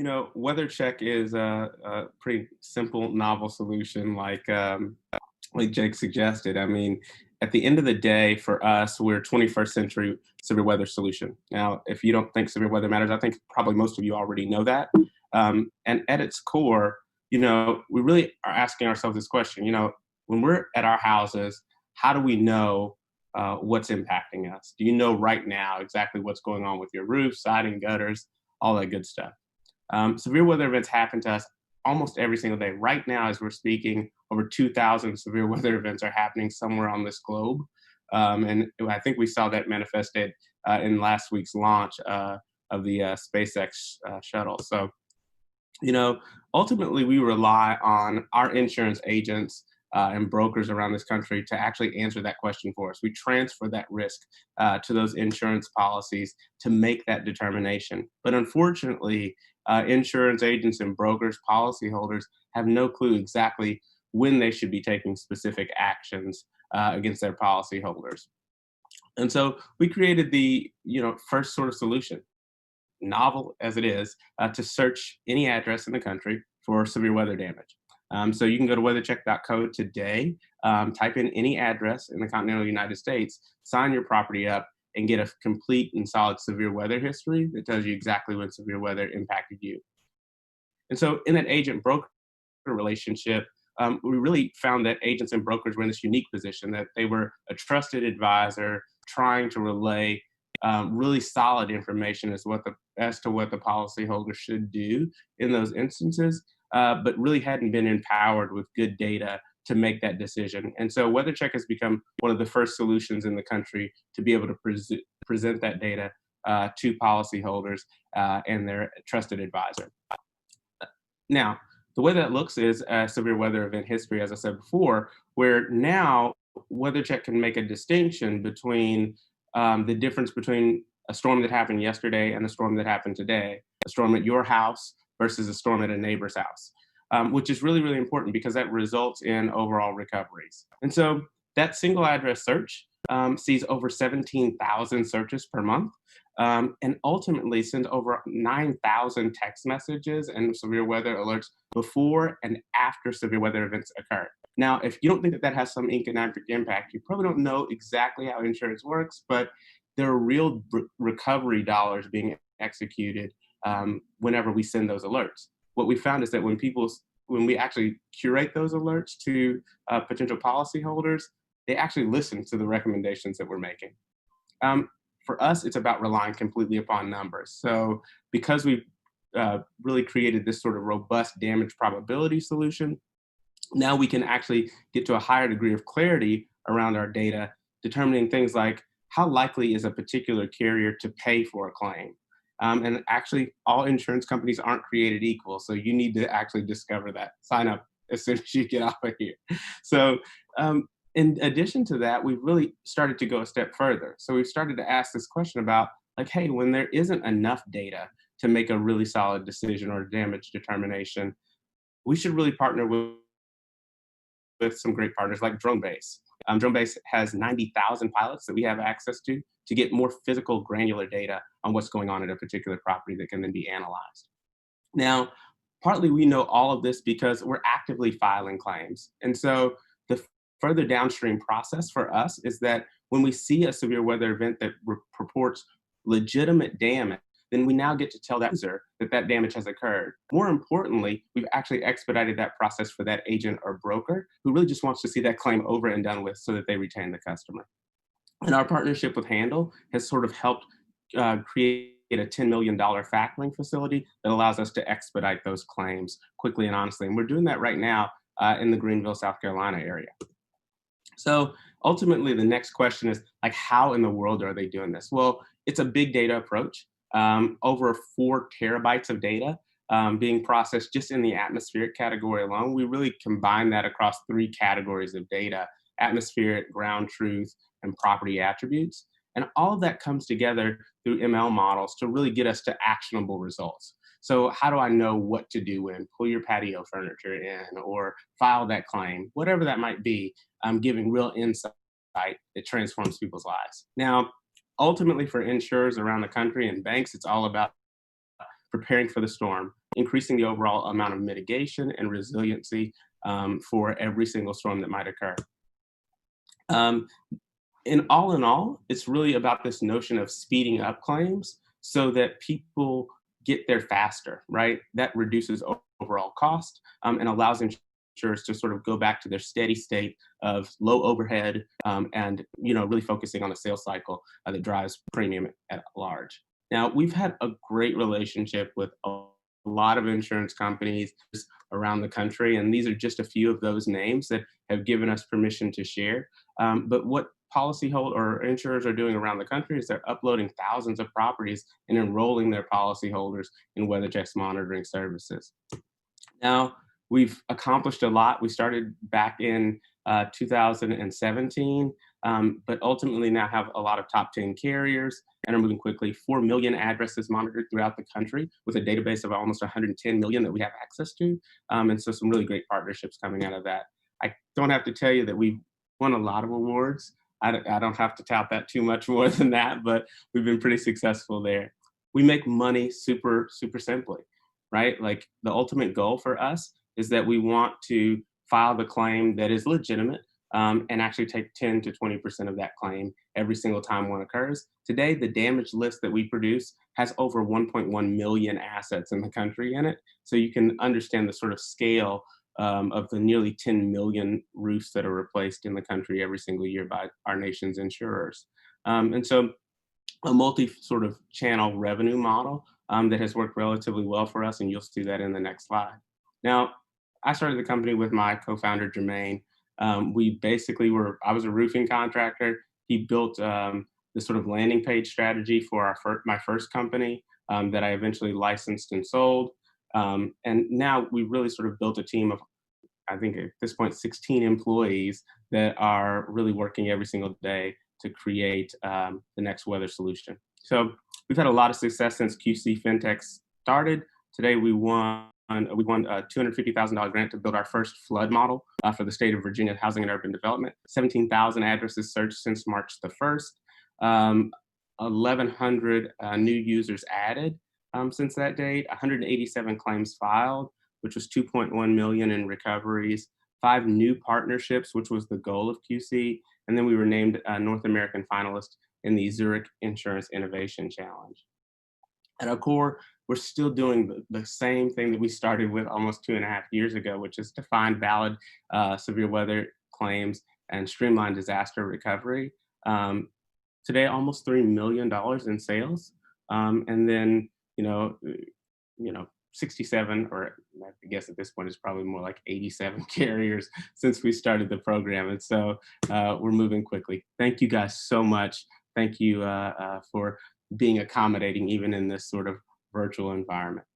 WeatherCheck is a pretty simple, novel solution, like Jake suggested. I mean, at the end of the day, for us, we're 21st century severe weather solution. Now, if you don't think severe weather matters, I think probably most of you already know that. And at its core, we really are asking ourselves this question. When we're at our houses, how do we know what's impacting us? Do you know right now exactly what's going on with your roof, siding, gutters, all that good stuff? Severe weather events happen to us almost every single day. Right now, as we're speaking, over 2,000 severe weather events are happening somewhere on this globe. And I think we saw that manifested in last week's launch of the SpaceX shuttle. So, you know, ultimately, we rely on our insurance agents and brokers around this country to actually answer that question for us. We transfer that risk to those insurance policies to make that determination. But unfortunately, insurance agents and brokers, policyholders have no clue exactly when they should be taking specific actions against their policyholders. And so we created the first sort of solution, novel as it is, to search any address in the country for severe weather damage. So you can go to weathercheck.co today, type in any address in the continental United States, sign your property up, and get a complete and solid severe weather history that tells you exactly when severe weather impacted you. And so in that agent broker relationship, we really found that agents and brokers were in this unique position that they were a trusted advisor trying to relay really solid information as to what the policyholder should do in those instances, but really hadn't been empowered with good data to make that decision. And so WeatherCheck has become one of the first solutions in the country to be able to present that data to policyholders and their trusted advisor. Now, the way that looks is a severe weather event history, as I said before, where now WeatherCheck can make a distinction between the difference between a storm that happened yesterday and a storm that happened today, a storm at your house versus a storm at a neighbor's house, which is really, really important because that results in overall recoveries. And so that single address search sees over 17,000 searches per month, and ultimately sends over 9,000 text messages and severe weather alerts before and after severe weather events occur. Now, if you don't think that that has some economic impact, you probably don't know exactly how insurance works, but there are real recovery dollars being executed whenever we send those alerts. What we found is that when we actually curate those alerts to potential policyholders, they actually listen to the recommendations that we're making. For us, it's about relying completely upon numbers. So because we've really created this sort of robust damage probability solution, now we can actually get to a higher degree of clarity around our data, determining things like how likely is a particular carrier to pay for a claim. And actually, all insurance companies aren't created equal. So you need to actually discover that. Sign up as soon as you get off of here. So in addition to that, we've really started to go a step further. So we've started to ask this question about, like, hey, when there isn't enough data to make a really solid decision or damage determination, we should really partner with some great partners like DroneBase. DroneBase has 90,000 pilots that we have access to get more physical, granular data on what's going on at a particular property that can then be analyzed. Now, partly we know all of this because we're actively filing claims. And so the further downstream process for us is that when we see a severe weather event that purports legitimate damage, then we now get to tell that user that that damage has occurred. More importantly, we've actually expedited that process for that agent or broker who really just wants to see that claim over and done with so that they retain the customer. And our partnership with Handle has sort of helped create a $10 million factoring facility that allows us to expedite those claims quickly and honestly. And we're doing that right now in the Greenville, South Carolina area. So ultimately, the next question is, like, how in the world are they doing this? Well, it's a big data approach. Over 4 terabytes of data being processed just in the atmospheric category alone. We really combine that across 3 categories of data: atmospheric, ground truth, and property attributes. And all of that comes together through ML models to really get us to actionable results. So how do I know what to do when pull your patio furniture in or file that claim, whatever that might be, giving real insight that transforms people's lives. Now, ultimately for insurers around the country and banks, it's all about preparing for the storm. increasing the overall amount of mitigation and resiliency for every single storm that might occur. Um, in all, it's really about this notion of speeding up claims so that people get there faster, right? That reduces overall cost and allows insurers to sort of go back to their steady state of low overhead and really focusing on the sales cycle that drives premium at large. Now, we've had a great relationship with a lot of insurance companies around the country, and these are just a few of those names that have given us permission to share. But what policyholder or insurers are doing around the country is they're uploading thousands of properties and enrolling their policyholders in WeatherCheck's monitoring services. Now, we've accomplished a lot. We started back in 2017, but ultimately now have a lot of top 10 carriers and are moving quickly. 4 million addresses monitored throughout the country with a database of almost 110 million that we have access to. And so some really great partnerships coming out of that. I don't have to tell you that we've won a lot of awards. I don't have to tout that too much more than that, but we've been pretty successful there. We make money super, super simply, right? Like the ultimate goal for us is that we want to file the claim that is legitimate and actually take 10 to 20% of that claim every single time one occurs. Today, the damage list that we produce has over 1.1 million assets in the country in it. So you can understand the sort of scale of the nearly 10 million roofs that are replaced in the country every single year by our nation's insurers. And so a multi sort of channel revenue model that has worked relatively well for us, and you'll see that in the next slide. Now, I started the company with my co-founder, Jermaine. I was a roofing contractor. He built this sort of landing page strategy for my first company that I eventually licensed and sold. And now we really sort of built a team of, I think at this point, 16 employees that are really working every single day to create the next weather solution. So we've had a lot of success since QC FinTech started. Today we won a $250,000 grant to build our first flood model for the state of Virginia Housing and Urban Development. 17,000 addresses searched since March the 1st. 1,100 new users added since that date. 187 claims filed, which was 2.1 million in recoveries. 5 new partnerships, which was the goal of QC. And then we were named a North American finalist in the Zurich Insurance Innovation Challenge. At our core, we're still doing the same thing that we started with almost 2.5 years ago, which is to find valid severe weather claims and streamline disaster recovery. Today, almost $3 million in sales. And then, 67, or I guess at this point it's probably more like 87 carriers since we started the program. And so we're moving quickly. Thank you guys so much. Thank you for being accommodating even in this sort of virtual environment.